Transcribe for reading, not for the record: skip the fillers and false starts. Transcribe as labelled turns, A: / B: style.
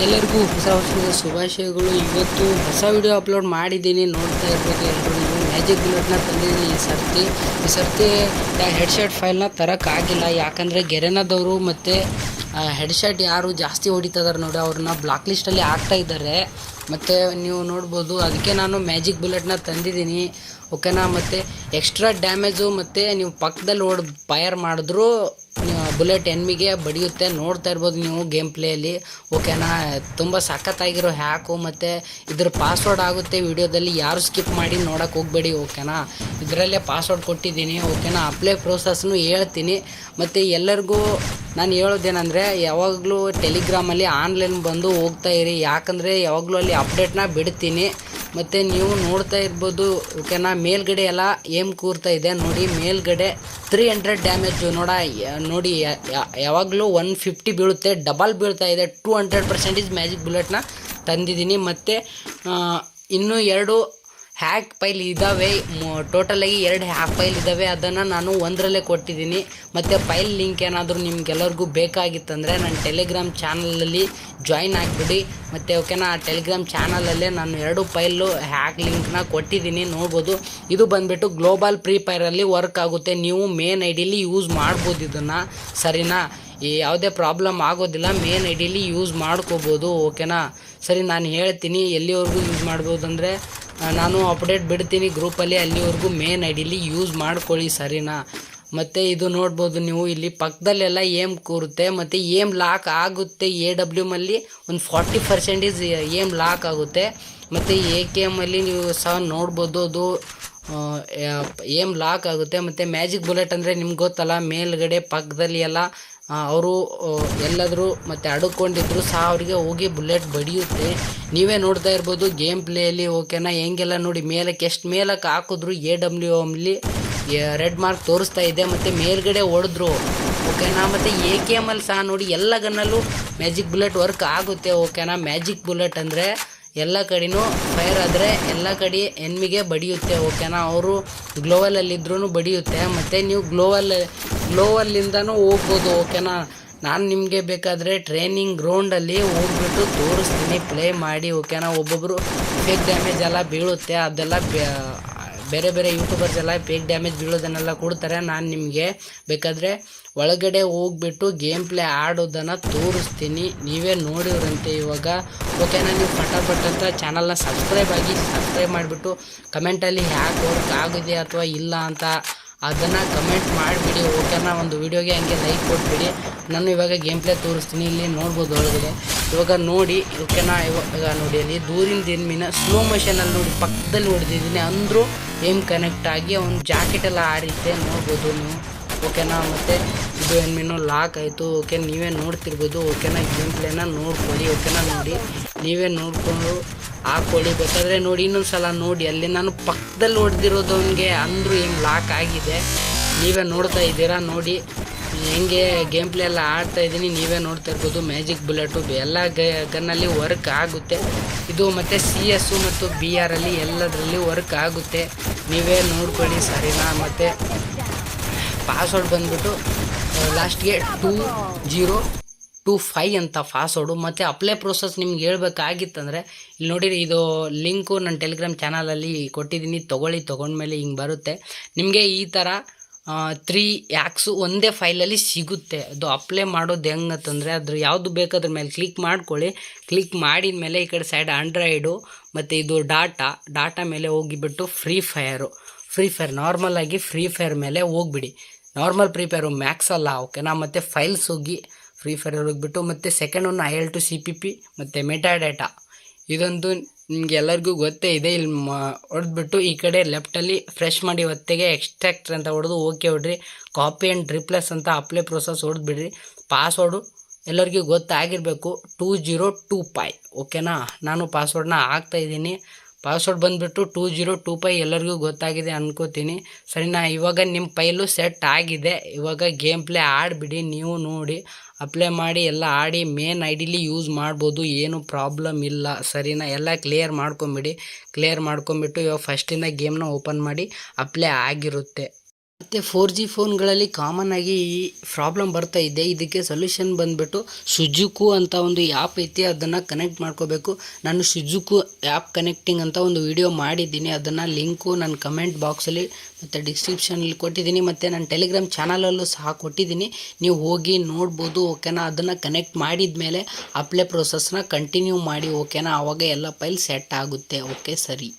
A: ಎಲ್ಲರಿಗೂ ಹೊಸ ವರ್ಷದ ಶುಭಾಶಯಗಳು. ಇವತ್ತು ಹೊಸ ವಿಡಿಯೋ ಅಪ್ಲೋಡ್ ಮಾಡಿದ್ದೀನಿ, ನೋಡ್ತಾ ಇರ್ಬೋದು ಎಲ್ಲರೂ. ನೀವು ಮ್ಯಾಜಿಕ್ ಬುಲೆಟ್ನ ತಂದಿದ್ದೀನಿ ಈ ಸರ್ತಿ ಹೆಡ್ಶೆಟ್ ಫೈಲ್ನ ತರೋಕ್ಕಾಗಿಲ್ಲ, ಯಾಕಂದರೆ ಗೆರೆನದವರು ಮತ್ತು ಹೆಡ್ಶೆಟ್ ಯಾರು ಜಾಸ್ತಿ ಹೊಡಿತಿದ್ದಾರೆ ನೋಡಿ ಅವ್ರನ್ನ ಬ್ಲಾಕ್ ಲಿಸ್ಟಲ್ಲಿ ಹಾಕ್ತಾ ಇದ್ದಾರೆ. ಮತ್ತು ನೀವು ನೋಡ್ಬೋದು, ಅದಕ್ಕೆ ನಾನು ಮ್ಯಾಜಿಕ್ ಬುಲೆಟ್ನ ತಂದಿದ್ದೀನಿ, ಓಕೆನಾ. ಮತ್ತು ಎಕ್ಸ್ಟ್ರಾ ಡ್ಯಾಮೇಜು ಮತ್ತು ನೀವು ಪಕ್ಕದಲ್ಲಿ ಫೈರ್ ಮಾಡಿದ್ರೂ ಬುಲೆಟ್ ಎನ್ಮಿಗೆ ಬಡಿಯುತ್ತೆ. ನೋಡ್ತಾ ಇರ್ಬೋದು ನೀವು ಗೇಮ್ ಪ್ಲೇಯಲ್ಲಿ, ಓಕೆನಾ. ತುಂಬ ಸಖತ್ತಾಗಿರೋ ಹ್ಯಾಕು ಮತ್ತು ಇದ್ರ ಪಾಸ್ವರ್ಡ್ ಆಗುತ್ತೆ ವಿಡಿಯೋದಲ್ಲಿ, ಯಾರು ಸ್ಕಿಪ್ ಮಾಡಿ ನೋಡೋಕೆ ಹೋಗಬೇಡಿ, ಓಕೆನಾ. ಇದರಲ್ಲೇ ಪಾಸ್ವರ್ಡ್ ಕೊಟ್ಟಿದ್ದೀನಿ, ಓಕೆನಾ. ಅಪ್ಲೈ ಪ್ರೋಸೆಸ್ನು ಹೇಳ್ತೀನಿ. ಮತ್ತು ಎಲ್ಲರಿಗೂ ನಾನು ಹೇಳೋದೇನೆಂದರೆ, ಯಾವಾಗಲೂ ಟೆಲಿಗ್ರಾಮಲ್ಲಿ ಆನ್ಲೈನ್ ಬಂದು ಹೋಗ್ತಾ ಇರಿ, ಯಾಕಂದರೆ ಯಾವಾಗಲೂ ಅಲ್ಲಿ ಅಪ್ಡೇಟ್ನ ಬಿಡ್ತೀನಿ. ಮತ್ತು ನೀವು ನೋಡ್ತಾ ಇರ್ಬೋದು, ಓಕೆನಾ. ಮೇಲ್ಗಡೆ ಎಲ್ಲ ಏಮ್ ಕೂರ್ತಾ ಇದೆ ನೋಡಿ, ಮೇಲ್ಗಡೆ 300 ಡ್ಯಾಮೇಜು ನೋಡಿ ಯಾವಾಗಲೂ 150 ಬೀಳುತ್ತೆ, ಡಬಲ್ ಬೀಳ್ತಾ ಇದೆ. 200% ಮ್ಯಾಜಿಕ್ ಬುಲೆಟ್ನ ತಂದಿದ್ದೀನಿ. ಮತ್ತು ಇನ್ನೂ 2 ಹ್ಯಾಕ್ ಫೈಲ್ ಇದ್ದಾವೆ, ಟೋಟಲಾಗಿ 2 ಹ್ಯಾಕ್ ಫೈಲ್ ಇದ್ದಾವೆ, ಅದನ್ನು ನಾನು ಒಂದರಲ್ಲೇ ಕೊಟ್ಟಿದ್ದೀನಿ. ಮತ್ತು ಫೈಲ್ ಲಿಂಕ್ ಏನಾದರೂ ನಿಮ್ಗೆಲ್ಲರಿಗೂ ಬೇಕಾಗಿತ್ತಂದರೆ ನನ್ನ ಟೆಲಿಗ್ರಾಮ್ ಚಾನಲಲ್ಲಿ ಜಾಯಿನ್ ಆಗಿಬಿಡಿ. ಮತ್ತು ಓಕೆನಾ, ಆ ಟೆಲಿಗ್ರಾಮ್ ಚಾನಲಲ್ಲೇ ನಾನು 2 ಫೈಲು ಹ್ಯಾಕ್ ಲಿಂಕ್ನ ಕೊಟ್ಟಿದ್ದೀನಿ, ನೋಡ್ಬೋದು. ಇದು ಬಂದುಬಿಟ್ಟು ಗ್ಲೋಬಲ್ ಫ್ರೀ ಫೈರಲ್ಲಿ ವರ್ಕ್ ಆಗುತ್ತೆ, ನೀವು ಮೇನ್ ಐಡಿಲಿ ಯೂಸ್ ಮಾಡ್ಬೋದು ಇದನ್ನು, ಸರಿನಾ. ಯಾವುದೇ ಪ್ರಾಬ್ಲಮ್ ಆಗೋದಿಲ್ಲ, ಮೇನ್ ಐಡಿಲಿ ಯೂಸ್ ಮಾಡ್ಕೋಬೋದು, ಓಕೆನಾ. ಸರಿ, ನಾನು ಹೇಳ್ತೀನಿ ಎಲ್ಲಿವರೆಗೂ ಯೂಸ್ ಮಾಡ್ಬೋದು ಅಂದರೆ, ನಾನು ಅಪ್ಡೇಟ್ ಬಿಡ್ತೀನಿ ಗ್ರೂಪಲ್ಲಿ, ಅಲ್ಲಿವರೆಗೂ ಮೇನ್ ಐಡಿಲಿ ಯೂಸ್ ಮಾಡ್ಕೊಳ್ಳಿ, ಸರಿನಾ. ಮತ್ತು ಇದು ನೋಡ್ಬೋದು ನೀವು, ಇಲ್ಲಿ ಪಕ್ಕದಲ್ಲೆಲ್ಲ ಏಮ್ ಕೂರುತ್ತೆ ಮತ್ತು ಏಮ್ ಲಾಕ್ ಆಗುತ್ತೆ. AWMಲ್ಲಿ ಒಂದು 40% ಏಮ್ ಲಾಕ್ ಆಗುತ್ತೆ. ಮತ್ತು AKMಲ್ಲಿ ನೀವು ಸಹ ನೋಡ್ಬೋದು, ಅದು ಏಮ್ ಲಾಕ್ ಆಗುತ್ತೆ. ಮತ್ತು ಮ್ಯಾಜಿಕ್ ಬುಲೆಟ್ ಅಂದರೆ ನಿಮ್ಗೆ ಗೊತ್ತಲ್ಲ, ಮೇಲ್ಗಡೆ ಪಕ್ಕದಲ್ಲಿ ಎಲ್ಲ ಅವರು ಎಲ್ಲಾದರೂ ಮತ್ತು ಅಡ್ಕೊಂಡಿದ್ರು ಸಹ ಅವರಿಗೆ ಹೋಗಿ ಬುಲೆಟ್ ಬಡಿಯುತ್ತೆ. ನೀವೇ ನೋಡ್ತಾ ಇರ್ಬೋದು ಗೇಮ್ ಪ್ಲೇಯಲ್ಲಿ, ಓಕೆನಾ. ಹೆಂಗೆಲ್ಲ ನೋಡಿ ಮೇಲಕ್ಕೆ ಎಷ್ಟು ಮೇಲಕ್ಕೆ ಹಾಕಿದ್ರು AWMಲ್ಲಿ ರೆಡ್ ಮಾರ್ಕ್ ತೋರಿಸ್ತಾ ಇದೆ. ಮತ್ತು ಮೇಲ್ಗಡೆ ಹೊಡೆದ್ರು, ಓಕೆನಾ. ಮತ್ತು AKMಲ್ಲಿ ಸಹ ನೋಡಿ ಎಲ್ಲ ಗನ್ನಲ್ಲೂ ಮ್ಯಾಜಿಕ್ ಬುಲೆಟ್ ವರ್ಕ್ ಆಗುತ್ತೆ, ಓಕೆನಾ. ಮ್ಯಾಜಿಕ್ ಬುಲೆಟ್ ಅಂದರೆ ಎಲ್ಲ ಕಡೆನೂ ಫೈರ್ ಆದರೆ ಎಲ್ಲ ಕಡೆ ಎನ್ಮಿಗೆ ಬಡಿಯುತ್ತೆ, ಓಕೆನಾ. ಅವರು ಗ್ಲೋವಲಲ್ಲಿದ್ರೂ ಬಡಿಯುತ್ತೆ. ಮತ್ತು ನೀವು ಗ್ಲೋವಲ್ಲಿಂದನೂ ಹೋಗ್ಬೋದು, ಓಕೆನಾ. ನಾನು ನಿಮಗೆ ಬೇಕಾದರೆ ಟ್ರೈನಿಂಗ್ ಗ್ರೌಂಡಲ್ಲಿ ಹೋಗ್ಬಿಟ್ಟು ತೋರಿಸ್ತೀನಿ, ಪ್ಲೇ ಮಾಡಿ, ಓಕೆನಾ. ಒಬ್ಬೊಬ್ಬರು ಫೇಕ್ ಡ್ಯಾಮೇಜ್ ಎಲ್ಲ ಬೀಳುತ್ತೆ, ಅದೆಲ್ಲ ಬೇರೆ ಬೇರೆ ಯೂಟ್ಯೂಬರ್ಸ್ ಎಲ್ಲ ಫೇಕ್ ಡ್ಯಾಮೇಜ್ ಬೀಳೋದನ್ನೆಲ್ಲ ಕೊಡ್ತಾರೆ. ನಾನು ನಿಮಗೆ ಬೇಕಾದರೆ ಒಳಗಡೆ ಹೋಗ್ಬಿಟ್ಟು ಗೇಮ್ ಪ್ಲೇ ಆಡೋದನ್ನು ತೋರಿಸ್ತೀನಿ, ನೀವೇ ನೋಡಿವ್ರಂತೆ ಇವಾಗ, ಓಕೆನಾ. ನೀವು ಫಟಾಫಟ್ ಅಂತ ಚಾನಲ್ನ ಸಬ್ಸ್ಕ್ರೈಬ್ ಮಾಡಿಬಿಟ್ಟು ಕಮೆಂಟಲ್ಲಿ ಹ್ಯಾಕ್ ವರ್ಕ್ ಆಗಿದೆ ಅಥವಾ ಇಲ್ಲ ಅಂತ ಅದನ್ನು ಕಮೆಂಟ್ ಮಾಡಿಬಿಡಿ, ಓಕೆನಾ. ಒಂದು ವಿಡಿಯೋಗೆ ಹಂಗೆ ಲೈಕ್ ಕೊಟ್ಬಿಡಿ. ನಾನು ಇವಾಗ ಗೇಮ್ ಪ್ಲೇ ತೋರಿಸ್ತೀನಿ, ಇಲ್ಲಿ ನೋಡ್ಬೋದು ಒಳಗಡೆ. ಇವಾಗ ನೋಡಿ, ಓಕೆನಾ. ಇವಾಗ ನೋಡಿ, ಅಲ್ಲಿ ದೂರಿಂದ ಎನ್ಮಿನ ಸ್ಲೋ ಮೋಷನಲ್ಲಿ ನೋಡಿ ಪಕ್ಕದಲ್ಲಿ ಹೊಡೆದಿದ್ದೀನಿ, ಅಂದರೂ ಏಮ್ ಕನೆಕ್ಟ್ ಆಗಿ ಅವ್ನ ಜಾಕೆಟೆಲ್ಲ ಆರಿತೆ, ನೋಡ್ಬೋದು ನೀವು, ಓಕೆನಾ. ಮತ್ತು ಇದು ಎನ್ಮಿನೂ ಲಾಕ್ ಆಯಿತು, ಓಕೆ. ನೀವೇ ನೋಡ್ತಿರ್ಬೋದು, ಓಕೆನಾ. ಗೇಮ್ ಪ್ಲೇನ ನೋಡ್ಕೊಳ್ಳಿ, ಓಕೆನಾ. ನೋಡಿ ನೀವೇ ನೋಡಿಕೊಂಡು ಹಾಕ್ಕೊಳ್ಳಿ, ಬೇಕಾದರೆ ನೋಡಿ. ಇನ್ನೊಂದು ಸಲ ನೋಡಿ, ಅಲ್ಲಿ ನಾನು ಪಕ್ಕದಲ್ಲಿ ಹೊಡೆದಿರೋದು ಅವನಿಗೆ, ಅಂದರೂ ಏನು ಲಾಕ್ ಆಗಿದೆ, ನೀವೇ ನೋಡ್ತಾ ಇದ್ದೀರಾ. ನೋಡಿ ಹೆಂಗೆ ಗೇಮ್ ಪ್ಲೇ ಎಲ್ಲ ಆಡ್ತಾ ಇದ್ದೀನಿ, ನೀವೇ ನೋಡ್ತಾ ಇರ್ಬೋದು. ಮ್ಯಾಜಿಕ್ ಬುಲೆಟು ಎಲ್ಲ ಗನ್ನಲ್ಲಿ ವರ್ಕ್ ಆಗುತ್ತೆ ಇದು. ಮತ್ತು CS ಮತ್ತು BR ಅಲ್ಲಿ ಎಲ್ಲದರಲ್ಲಿ ವರ್ಕ್ ಆಗುತ್ತೆ, ನೀವೇ ನೋಡ್ಕೊಳ್ಳಿ, ಸರಿನಾ. ಮತ್ತು ಪಾಸ್ವರ್ಡ್ ಬಂದುಬಿಟ್ಟು ಲಾಸ್ಟ್ಗೆ 2025 ಅಂತ ಪಾಸ್ವರ್ಡು. ಮತ್ತು ಅಪ್ಲೈ ಪ್ರೋಸೆಸ್ ನಿಮ್ಗೆ ಹೇಳ್ಬೇಕಾಗಿತ್ತಂದರೆ ಇಲ್ಲಿ ನೋಡಿ, ಇದು ಲಿಂಕು ನನ್ನ ಟೆಲಿಗ್ರಾಮ್ ಚಾನಲಲ್ಲಿ ಕೊಟ್ಟಿದ್ದೀನಿ, ತೊಗೊಂಡ್ಮೇಲೆ ಹಿಂಗೆ ಬರುತ್ತೆ ನಿಮಗೆ. ಈ ಥರ 3 ಹ್ಯಾಕ್ಸು ಒಂದೇ ಫೈಲಲ್ಲಿ ಸಿಗುತ್ತೆ. ಅದು ಅಪ್ಲೈ ಮಾಡೋದು ಹೆಂಗಂತಂದರೆ, ಅದ್ರ ಯಾವುದು ಬೇಕಾದ್ರ ಮೇಲೆ ಕ್ಲಿಕ್ ಮಾಡ್ಕೊಳ್ಳಿ. ಕ್ಲಿಕ್ ಮಾಡಿದ ಮೇಲೆ ಈ ಕಡೆ ಸೈಡ್ ಆಂಡ್ರಾಯ್ಡು ಮತ್ತು ಇದು ಡಾಟಾ ಮೇಲೆ ಹೋಗಿಬಿಟ್ಟು ಫ್ರೀ ಫೈರ್ ನಾರ್ಮಲಾಗಿ ಫ್ರೀ ಫೈರ್ ಮೇಲೆ ಹೋಗ್ಬಿಡಿ. ನಾರ್ಮಲ್ ಫ್ರೀ ಫೈರು, ಮ್ಯಾಕ್ಸ್ ಅಲ್ಲ, ಓಕೆನಾ. ಮತ್ತು ಫೈಲ್ಸ್ ಹೋಗಿ ಫ್ರೀ ಫೈರ್ ಹೋಗಿಬಿಟ್ಟು, ಮತ್ತು ಸೆಕೆಂಡ್ ಒಂದು IL2 CPP ಮತ್ತು ಮೆಟಾಡೇಟಾ, ಇದೊಂದು ನಿಮಗೆ ಎಲ್ಲರಿಗೂ ಗೊತ್ತೇ ಇದೆ. ಇಲ್ಲಿ ಹೊಡೆದ್ಬಿಟ್ಟು ಈ ಕಡೆ ಲೆಫ್ಟಲ್ಲಿ ಫ್ರೆಶ್ ಮಾಡಿ ಹೊತ್ತಿಗೆ ಎಕ್ಸ್ಟ್ರಾಕ್ಟರ್ ಅಂತ ಹೊಡೆದು ಓಕೆ ಹೊಡ್ರಿ. ಕಾಪಿ ಆ್ಯಂಡ್ ರಿಪ್ಲೇಸ್ ಅಂತ ಅಪ್ಲೈ ಪ್ರೋಸೆಸ್ ಹೊಡೆದ್ಬಿಡ್ರಿ. ಪಾಸ್ವರ್ಡು ಎಲ್ಲರಿಗೂ ಗೊತ್ತಾಗಿರಬೇಕು, 2025, ಓಕೆನಾ. ನಾನು ಪಾಸ್ವರ್ಡನ್ನ ಹಾಕ್ತಾಯಿದ್ದೀನಿ. ಪಾಸ್ವರ್ಡ್ ಬಂದುಬಿಟ್ಟು 2025, ಎಲ್ಲರಿಗೂ ಗೊತ್ತಾಗಿದೆ ಅನ್ಕೋತೀನಿ, ಸರಿನಾ. ಇವಾಗ ನಿಮ್ಮ ಫೈಲು ಸೆಟ್ ಆಗಿದೆ. ಇವಾಗ ಗೇಮ್ ಪ್ಲೇ ಆಡಿಬಿಡಿ, ನೀವು ನೋಡಿ ಅಪ್ಲೈ ಮಾಡಿ ಎಲ್ಲ ಆಡಿ ಮೇನ್ ಐಡಿಲಿ ಯೂಸ್ ಮಾಡ್ಬೋದು, ಏನು ಪ್ರಾಬ್ಲಮ್ ಇಲ್ಲ, ಸರಿನಾ. ಎಲ್ಲ ಕ್ಲಿಯರ್ ಮಾಡ್ಕೊಂಬಿಟ್ಟು ಇವಾಗ ಫಸ್ಟಿಂದ ಗೇಮ್ನ ಓಪನ್ ಮಾಡಿ ಅಪ್ಲೈ ಆಗಿರುತ್ತೆ. ಮತ್ತು 4G ಫೋನ್ಗಳಲ್ಲಿ ಕಾಮನ್ ಆಗಿ ಈ ಪ್ರಾಬ್ಲಮ್ ಬರ್ತಾ ಇದೆ. ಇದಕ್ಕೆ ಸೊಲ್ಯೂಷನ್ ಬಂದುಬಿಟ್ಟು ಸುಜುಕು ಅಂತ ಒಂದು ಆ್ಯಪ್ ಐತಿ, ಅದನ್ನು ಕನೆಕ್ಟ್ ಮಾಡ್ಕೋಬೇಕು. ನಾನು ಸುಜುಕು ಆ್ಯಪ್ ಕನೆಕ್ಟಿಂಗ್ ಅಂತ ಒಂದು ವಿಡಿಯೋ ಮಾಡಿದ್ದೀನಿ, ಅದನ್ನು ಲಿಂಕು ನನ್ನ ಕಮೆಂಟ್ ಬಾಕ್ಸಲ್ಲಿ ಮತ್ತು ಡಿಸ್ಕ್ರಿಪ್ಷನಲ್ಲಿ ಕೊಟ್ಟಿದ್ದೀನಿ, ಮತ್ತು ನನ್ನ ಟೆಲಿಗ್ರಾಮ್ ಚಾನಲಲ್ಲೂ ಸಹ ಕೊಟ್ಟಿದ್ದೀನಿ. ನೀವು ಹೋಗಿ ನೋಡ್ಬೋದು, ಓಕೆನಾ. ಅದನ್ನು ಕನೆಕ್ಟ್ ಮಾಡಿದ ಮೇಲೆ ಅಪ್ಲೈ ಪ್ರೊಸೆಸ್ನ ಕಂಟಿನ್ಯೂ ಮಾಡಿ, ಓಕೆನಾ. ಆವಾಗ ಎಲ್ಲ ಫೈಲ್ ಸೆಟ್ ಆಗುತ್ತೆ. ಓಕೆ, ಸರಿ.